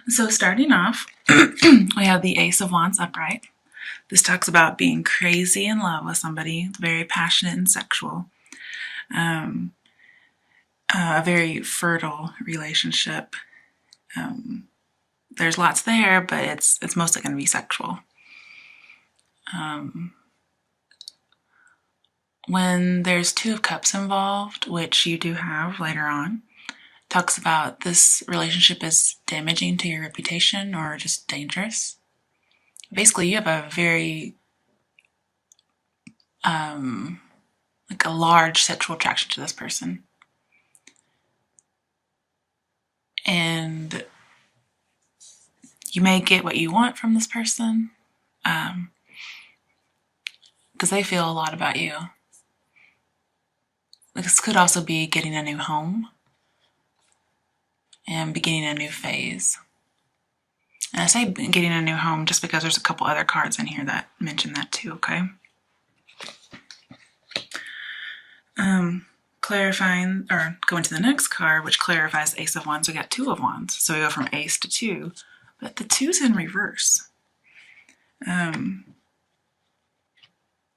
So starting off, we have the Ace of Wands upright. This talks about being crazy in love with somebody, very passionate and sexual, um, a very fertile relationship. There's lots there, but it's mostly going to be sexual. When there's Two of Cups involved, which you do have later on, talks about this relationship is damaging to your reputation or just dangerous. Basically, you have a very like a large sexual attraction to this person, and you may get what you want from this person because they feel a lot about you. This could also be getting a new home and beginning a new phase. And I say getting a new home just because there's a couple other cards in here that mention that too, okay? Clarifying, or going to the next card, which clarifies Ace of Wands, we got Two of Wands. So we go from Ace to Two, but the Two's in reverse.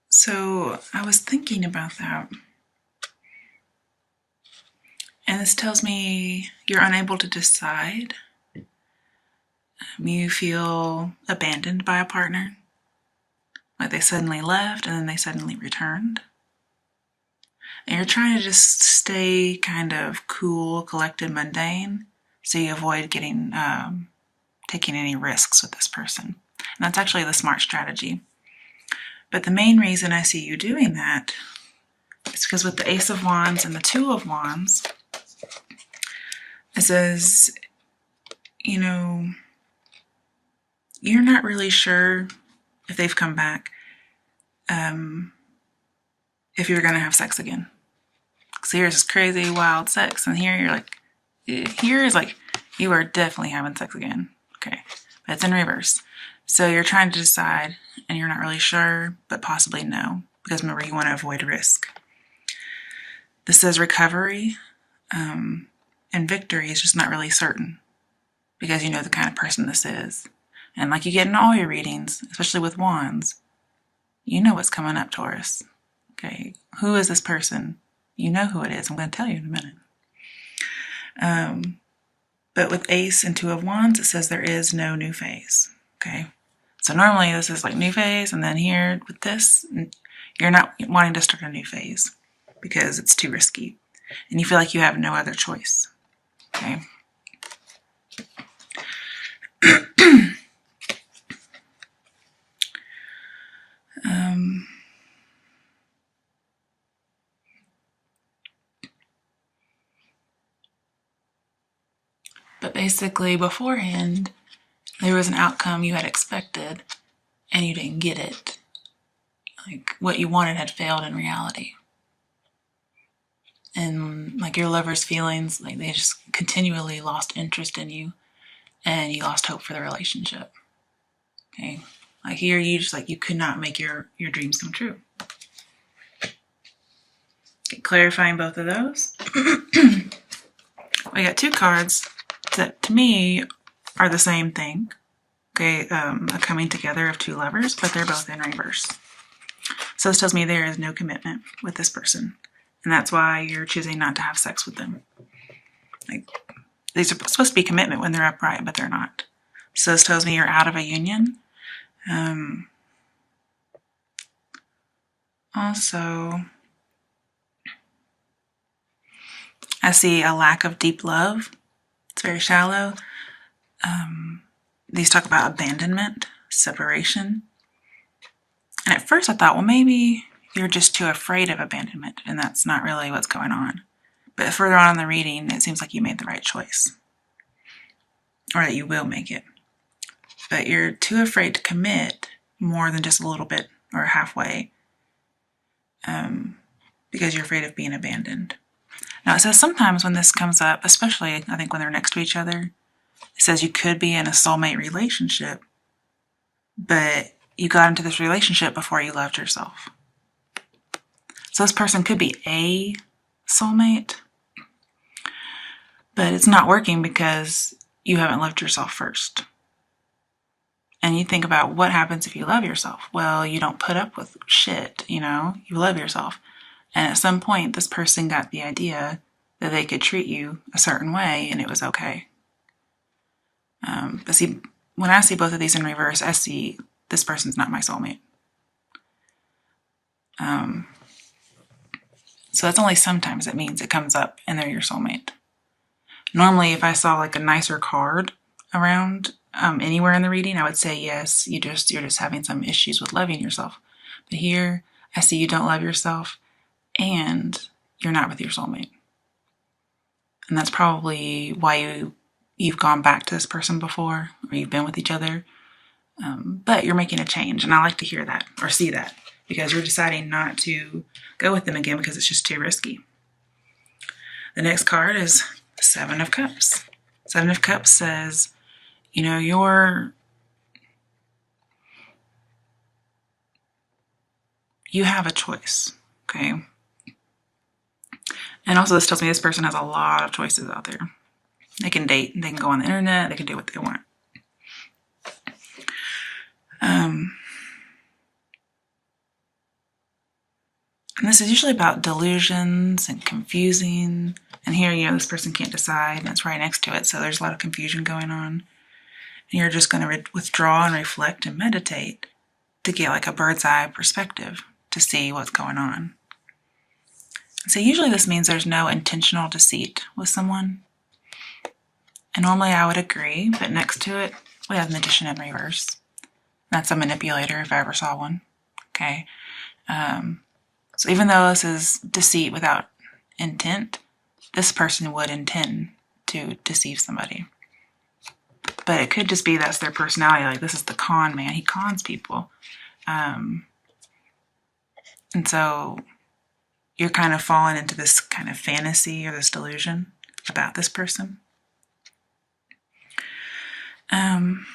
So I was thinking about that. And this tells me you're unable to decide. You feel abandoned by a partner. Like they suddenly left and then they suddenly returned. And you're trying to just stay kind of cool, collected, mundane, so you avoid getting taking any risks with this person. And that's actually the smart strategy. But the main reason I see you doing that is because with the Ace of Wands and the Two of Wands, it says, you know, you're not really sure if they've come back, if you're going to have sex again. So here's this crazy, wild sex, and here you're like, here is like, you are definitely having sex again. Okay, but it's in reverse. So you're trying to decide, and you're not really sure, but possibly no, because remember, you want to avoid risk. This says recovery, and victory is just not really certain, because you know the kind of person this is. And like you get in all your readings, especially with wands, you know what's coming up, Taurus. Okay, who is this person? You know who it is. I'm going to tell you in a minute. But with Ace and Two of Wands, it says there is no new phase. Okay, so normally this is like new phase, and then here with this, you're not wanting to start a new phase because it's too risky, and you feel like you have no other choice. Okay. But basically, beforehand, there was an outcome you had expected, and you didn't get it. Like, what you wanted had failed in reality. And, like, your lover's feelings, like, they just continually lost interest in you, and you lost hope for the relationship. Okay? Like, here, you just, like, you could not make your dreams come true. Okay, clarifying both of those. We got two cards that to me are the same thing. Okay, a coming together of two lovers, but they're both in reverse. So this tells me there is no commitment with this person, and that's why you're choosing not to have sex with them. Like, these are supposed to be commitment when they're upright, but they're not. So this tells me you're out of a union. Also, I see a lack of deep love. It's very shallow. These talk about abandonment, separation. And at first I thought, well, maybe you're just too afraid of abandonment, and that's not really what's going on. But further on in the reading, it seems like you made the right choice. Or that you will make it. But you're too afraid to commit more than just a little bit or halfway. Because you're afraid of being abandoned. Now it says sometimes when this comes up, especially I think when they're next to each other, it says you could be in a soulmate relationship, but you got into this relationship before you loved yourself. So this person could be a soulmate, but it's not working because you haven't loved yourself first. And you think about what happens if you love yourself. Well, you don't put up with shit, you love yourself. And at some point, this person got the idea that they could treat you a certain way and it was okay. But see, when I see both of these in reverse, I see this person's not my soulmate. So that's only sometimes it means it comes up and they're your soulmate. Normally, if I saw like a nicer card around anywhere in the reading, I would say yes, you're just having some issues with loving yourself. But here, I see you don't love yourself and you're not with your soulmate. And that's probably why you've gone back to this person before, or you've been with each other. But you're making a change, and I like to hear that or see that, because you're deciding not to go with them again because it's just too risky. The next card is the Seven of Cups. Seven of Cups says, you have a choice, okay? And also this tells me this person has a lot of choices out there. They can date, they can go on the internet, they can do what they want. And this is usually about delusions and confusing. And here, this person can't decide, and it's right next to it, so there's a lot of confusion going on. And you're just going to withdraw and reflect and meditate to get like a bird's eye perspective to see what's going on. So usually this means there's no intentional deceit with someone. And normally I would agree, but next to it, we have Magician in reverse. That's a manipulator if I ever saw one. Okay. So even though this is deceit without intent, this person would intend to deceive somebody. But it could just be that's their personality. Like, this is the con man. He cons people. And so you're kind of falling into this kind of fantasy or this delusion about this person. And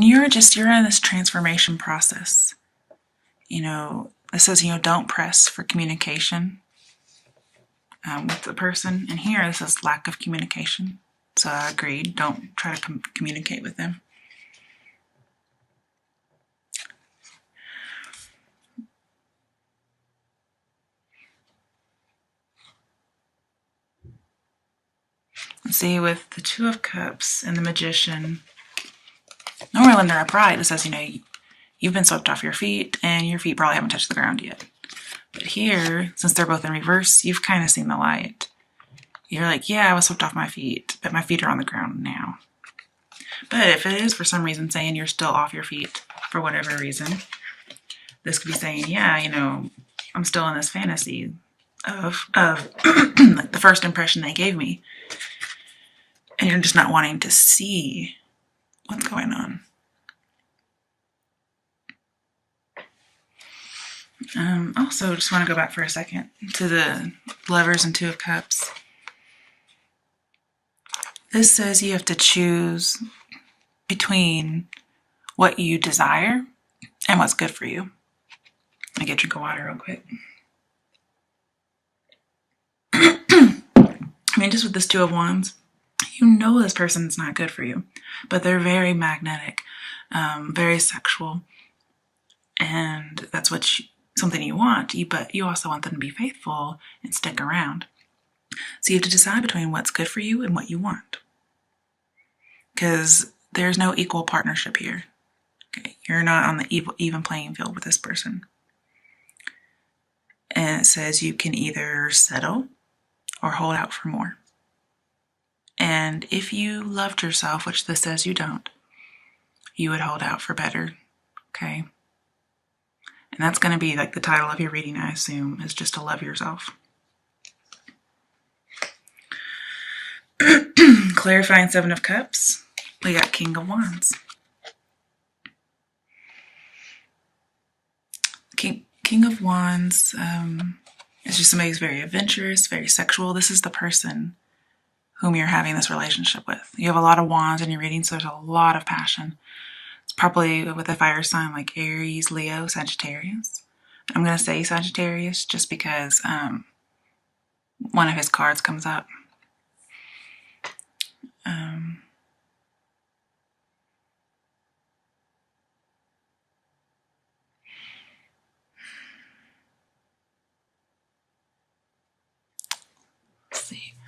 you're in this transformation process. It says, don't press for communication with the person. And here, this is lack of communication. So I agreed. Don't try to communicate with them. Let's see, with the Two of Cups and the Magician, normally when they're upright, it says, you've been swept off your feet and your feet probably haven't touched the ground yet. But here, since they're both in reverse, you've kind of seen the light. You're like, yeah, I was swept off my feet, but my feet are on the ground now. But if it is for some reason saying you're still off your feet for whatever reason, this could be saying, yeah, I'm still in this fantasy of like the first impression they gave me. And you're just not wanting to see what's going on. Also, just want to go back for a second to the Lovers and Two of Cups. This says you have to choose between what you desire and what's good for you. Let me get a drink of water real quick. Just with this Two of Wands, this person's not good for you, but they're very magnetic, very sexual, and that's something you want, but you also want them to be faithful and stick around. So you have to decide between what's good for you and what you want, because there's no equal partnership here. Okay, you're not on the even playing field with this person. And it says you can either settle or hold out for more. And if you loved yourself, which this says you don't, you would hold out for better, okay? And that's going to be like the title of your reading, I assume, is just to love yourself. Clarifying Seven of Cups, we got King of Wands. King of Wands is just somebody who's very adventurous, very sexual. This is the person whom you're having this relationship with. You have a lot of wands in your reading, so there's a lot of passion. It's probably with a fire sign like Aries, Leo, Sagittarius. I'm going to say Sagittarius just because one of his cards comes up.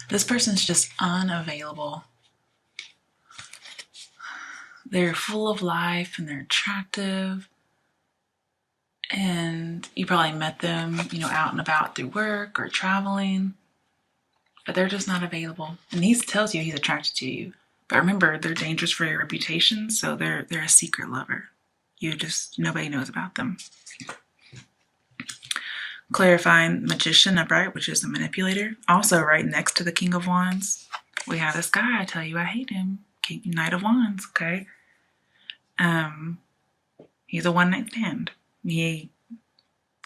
This person's just unavailable. They're full of life and they're attractive. And you probably met them, out and about through work or traveling. But they're just not available. And he tells you he's attracted to you. But remember, they're dangerous for your reputation, so they're a secret lover. Nobody knows about them. Clarifying Magician upright, which is the manipulator. Also right next to the King of Wands, we have this guy. I tell you, I hate him. Knight of Wands, okay? He's a one-night stand. He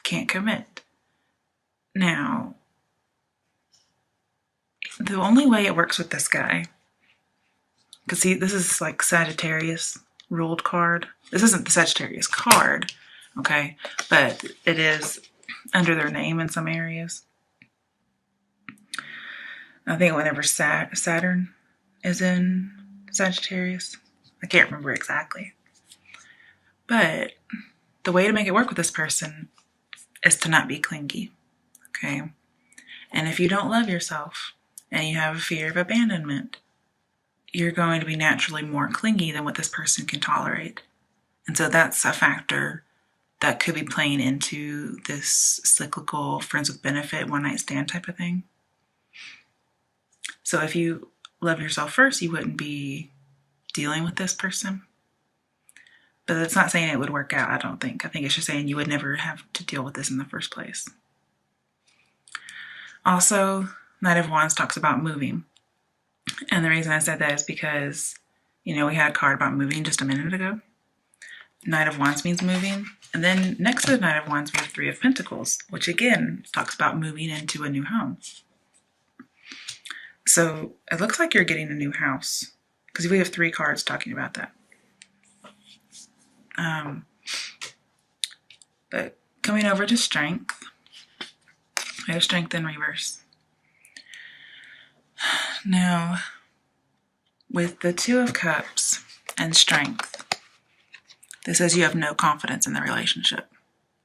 can't commit. Now, the only way it works with this guy, because this is like Sagittarius ruled card. This isn't the Sagittarius card, okay? But it is under their name in some areas. I think whenever Saturn is in Sagittarius, I can't remember exactly. But the way to make it work with this person is to not be clingy, okay? And if you don't love yourself and you have a fear of abandonment, you're going to be naturally more clingy than what this person can tolerate. And so that's a factor that could be playing into this cyclical friends with benefit, one-night stand type of thing. So if you love yourself first, you wouldn't be dealing with this person. But that's not saying it would work out, I don't think. I think it's just saying you would never have to deal with this in the first place. Also, Knight of Wands talks about moving. And the reason I said that is because, we had a card about moving just a minute ago. Knight of Wands means moving. And then next to the Knight of Wands, we have Three of Pentacles, which again talks about moving into a new home. So it looks like you're getting a new house because we have 3 cards talking about that. But coming over to strength, we have strength in reverse. Now, with the Two of Cups and strength, this says you have no confidence in the relationship.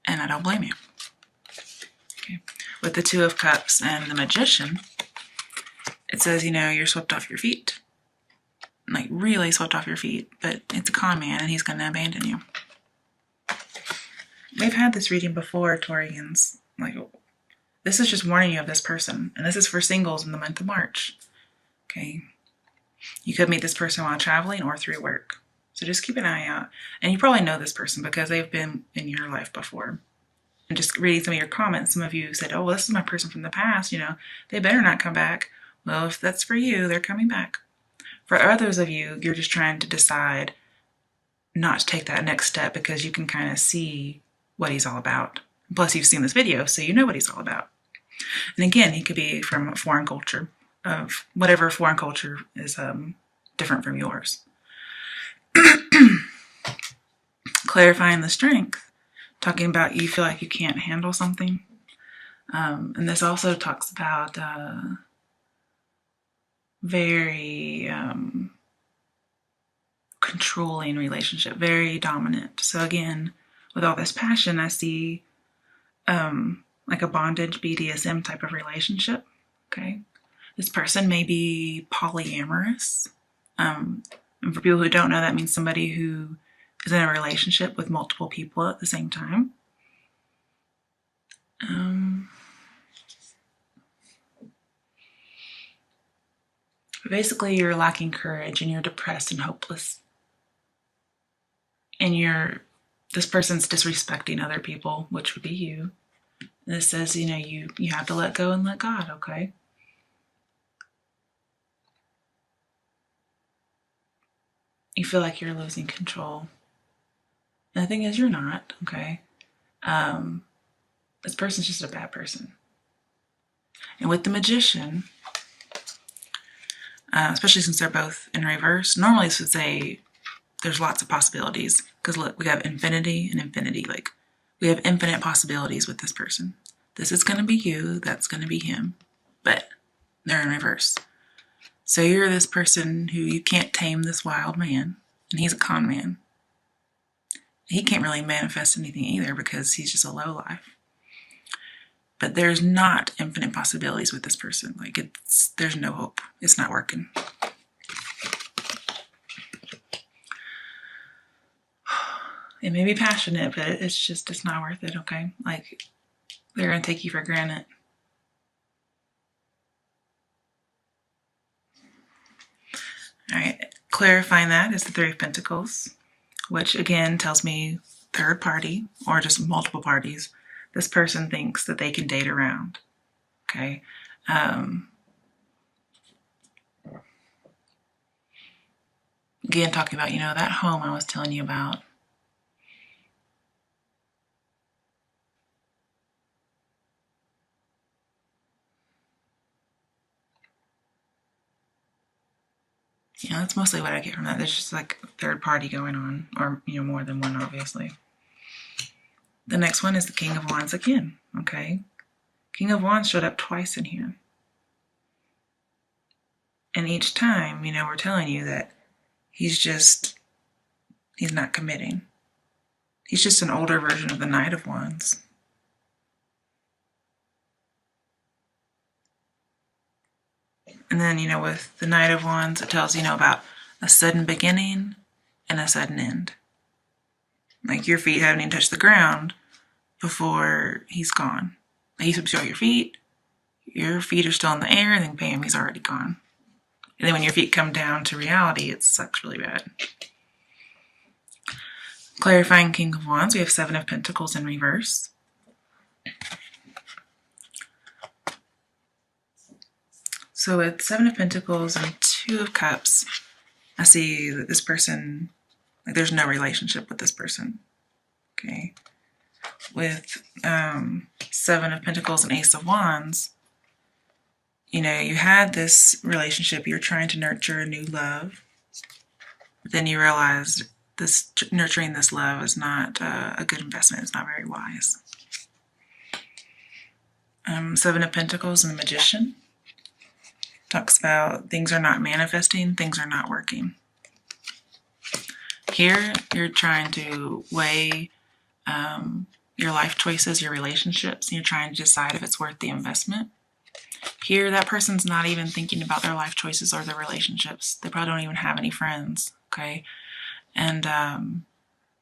And I don't blame you. Okay. With the Two of Cups and the Magician, it says, you're swept off your feet. Like, really swept off your feet. But it's a con man, and he's going to abandon you. We've had this reading before, Taurians. Like, this is just warning you of this person. And this is for singles in the month of March. Okay? You could meet this person while traveling or through work. So just keep an eye out. And you probably know this person because they've been in your life before. And just reading some of your comments, some of you said, oh, well, this is my person from the past. They better not come back. Well, if that's for you, they're coming back. For others of you, you're just trying to decide not to take that next step because you can kind of see what he's all about. Plus, you've seen this video, so you know what he's all about. And again, he could be from a foreign culture, of whatever foreign culture is different from yours. Clarifying the strength, talking about you feel like you can't handle something. And this also talks about very controlling relationship, very dominant. So again, with all this passion, I see like a bondage BDSM type of relationship. Okay, this person may be polyamorous. And for people who don't know, that means somebody who is in a relationship with multiple people at the same time. Basically, you're lacking courage and you're depressed and hopeless. And this person's disrespecting other people, which would be you. And this says, you have to let go and let God, okay? You feel like you're losing control. And the thing is, you're not, okay? This person's just a bad person. And with the Magician, especially since they're both in reverse, normally this would say there's lots of possibilities. Because look, we have infinity and infinity. Like, we have infinite possibilities with this person. This is going to be you, that's going to be him. But they're in reverse. So you're this person who you can't tame this wild man. And he's a con man. He can't really manifest anything either because he's just a lowlife. But there's not infinite possibilities with this person. Like, there's no hope. It's not working. It may be passionate, but it's not worth it, okay? Like, they're going to take you for granted. All right, clarifying that is the Three of Pentacles, which again tells me third party or just multiple parties. This person thinks that they can date around, okay? Again, talking about, that home I was telling you about. That's mostly what I get from that. There's just like a third party going on, or, more than one, obviously. The next one is the King of Wands again, okay? King of Wands showed up twice in here. And each time, we're telling you that he's not committing. He's just an older version of the Knight of Wands. And then, with the Knight of Wands, it tells, about a sudden beginning and a sudden end. Like, your feet haven't even touched the ground before he's gone. Like, he's supposed to show your feet are still in the air, and then bam, he's already gone. And then when your feet come down to reality, it sucks really bad. Clarifying King of Wands, we have Seven of Pentacles in reverse. So with Seven of Pentacles and Two of Cups, I see that this person, like, there's no relationship with this person, okay? With Seven of Pentacles and Ace of Wands, you had this relationship, you're trying to nurture a new love, but then you realized nurturing this love is not a good investment. It's not very wise. Seven of Pentacles and the Magician talks about things are not manifesting, things are not working. Here, you're trying to weigh your life choices, your relationships, and you're trying to decide if it's worth the investment. Here, that person's not even thinking about their life choices or their relationships. They probably don't even have any friends, okay? And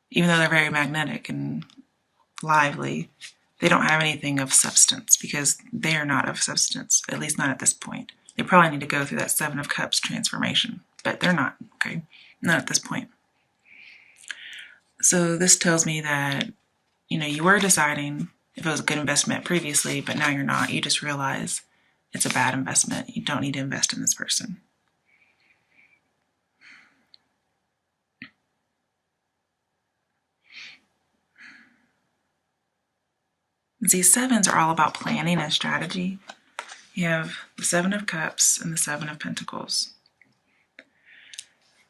even though they're very magnetic and lively, they don't have anything of substance because they are not of substance, at least not at this point. They probably need to go through that Seven of Cups transformation, but they're not, okay? Not at this point. So this tells me that, you were deciding if it was a good investment previously, but now you're not. You just realize it's a bad investment. You don't need to invest in this person. These sevens are all about planning and strategy. You have the Seven of Cups and the Seven of Pentacles.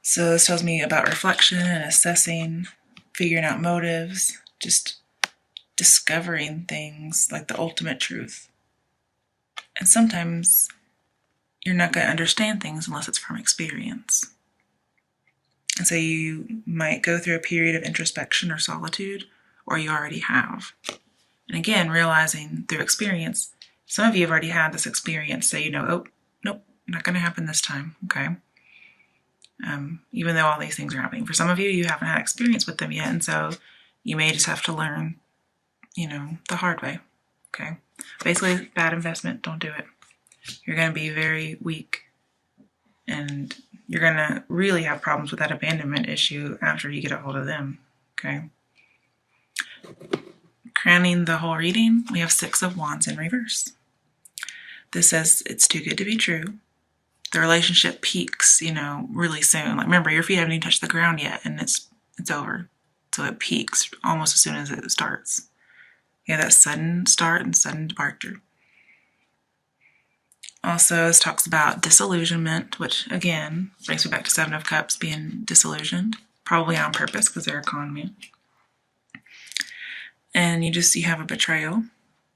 So this tells me about reflection and assessing, figuring out motives, just discovering things like the ultimate truth. And sometimes you're not going to understand things unless it's from experience. And so you might go through a period of introspection or solitude, or you already have. And again, realizing through experience, some of you have already had this experience, so oh, nope, not going to happen this time, okay? Even though all these things are happening. For some of you, you haven't had experience with them yet, and so you may just have to learn, the hard way, okay? Basically, bad investment, don't do it. You're going to be very weak, and you're going to really have problems with that abandonment issue after you get a hold of them, okay? Crowning the whole reading, we have Six of Wands in reverse. This says it's too good to be true. The relationship peaks, really soon. Like, remember, your feet haven't even touched the ground yet, and it's over. So it peaks almost as soon as it starts. You have that sudden start and sudden departure. Also, this talks about disillusionment, which, again, brings me back to Seven of Cups, being disillusioned, probably on purpose because they're a con man. And you have a betrayal,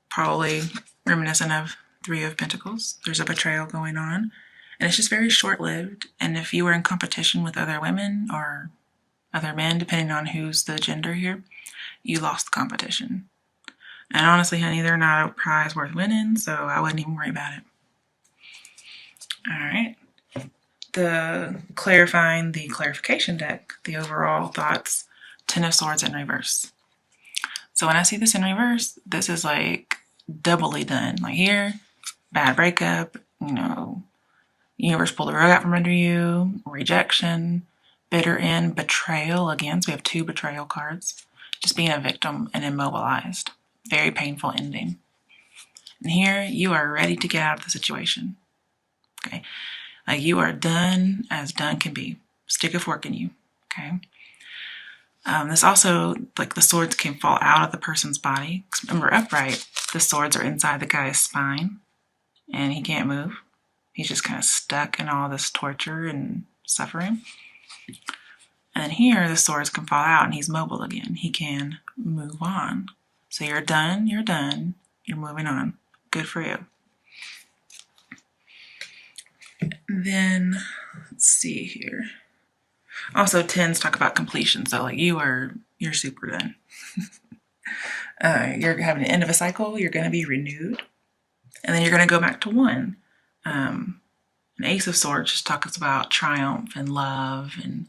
probably reminiscent of Three of Pentacles. There's a betrayal going on, and it's just very short-lived. And if you were in competition with other women or other men, depending on who's the gender here, you lost the competition. And honestly, honey, they're not a prize worth winning, so I wouldn't even worry about it. All right. The clarification deck, the overall thoughts, 10 of Swords in reverse. So when I see this in reverse, this is like doubly done. Like here, bad breakup, you know, universe pulled the rug out from under you, rejection, bitter end, betrayal again. So we have 2 betrayal cards. Just being a victim and immobilized. Very painful ending. And here you are ready to get out of the situation. Okay. Like you are done as done can be. Stick a fork in you. Okay. This also, like the swords can fall out of the person's body. Remember, upright, the swords are inside the guy's spine and he can't move. He's just kind of stuck in all this torture and suffering. And then here, the swords can fall out and he's mobile again. He can move on. So you're done, you're moving on. Good for you. Then, let's see here. Also, 10s talk about completion. So like you're super done. You're having an end of a cycle. You're going to be renewed. And then you're going to go back to 1. An Ace of Swords just talks about triumph and love and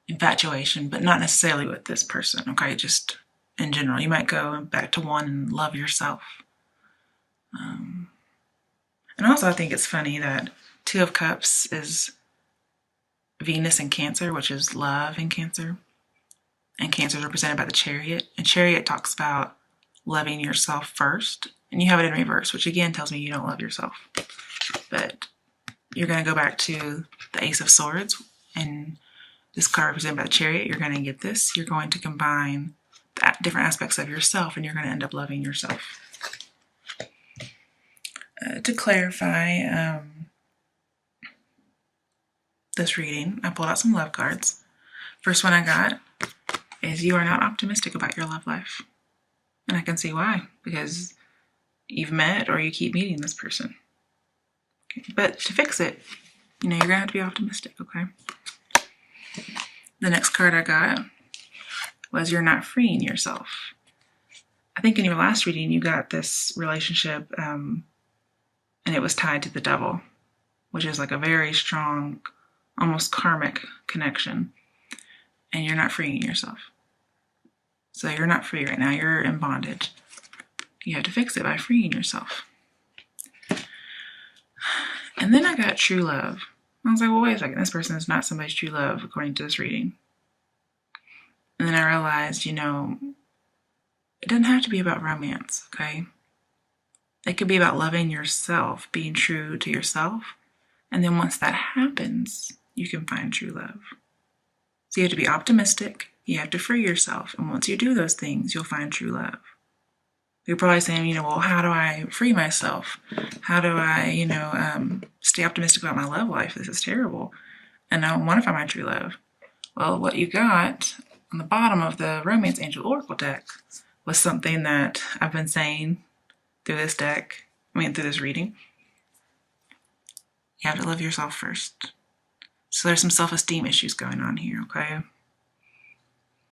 infatuation, but not necessarily with this person, okay? Just in general. You might go back to 1 and love yourself. And also I think it's funny that 2 of Cups is Venus in Cancer, which is love in Cancer. And Cancer is represented by the Chariot. And Chariot talks about loving yourself first. And you have it in reverse, which again tells me you don't love yourself. But you're going to go back to the Ace of Swords. And this card represented by the Chariot, you're going to get this. You're going to combine the different aspects of yourself and you're going to end up loving yourself. To clarify this reading, I pulled out some love cards. First one I got is you are not optimistic about your love life. And I can see why, because you've met or you keep meeting this person. Okay. But to fix it, you're going to have to be optimistic, okay? The next card I got was you're not freeing yourself. I think in your last reading you got this relationship and it was tied to the devil, which is like a very strong, almost karmic connection. And you're not freeing yourself. So you're not free right now. You're in bondage. You have to fix it by freeing yourself. And then I got true love. I was like, well, wait a second. This person is not somebody's true love according to this reading. And then I realized, it doesn't have to be about romance, okay? It could be about loving yourself, being true to yourself. And then once that happens, you can find true love. So you have to be optimistic. You have to free yourself. And once you do those things, you'll find true love. You're probably saying, well, how do I free myself? How do I, stay optimistic about my love life? This is terrible. And I want to find my true love. Well, what you got on the bottom of the Romance Angel Oracle deck was something that I've been saying through this through this reading. You have to love yourself first. So there's some self-esteem issues going on here, okay?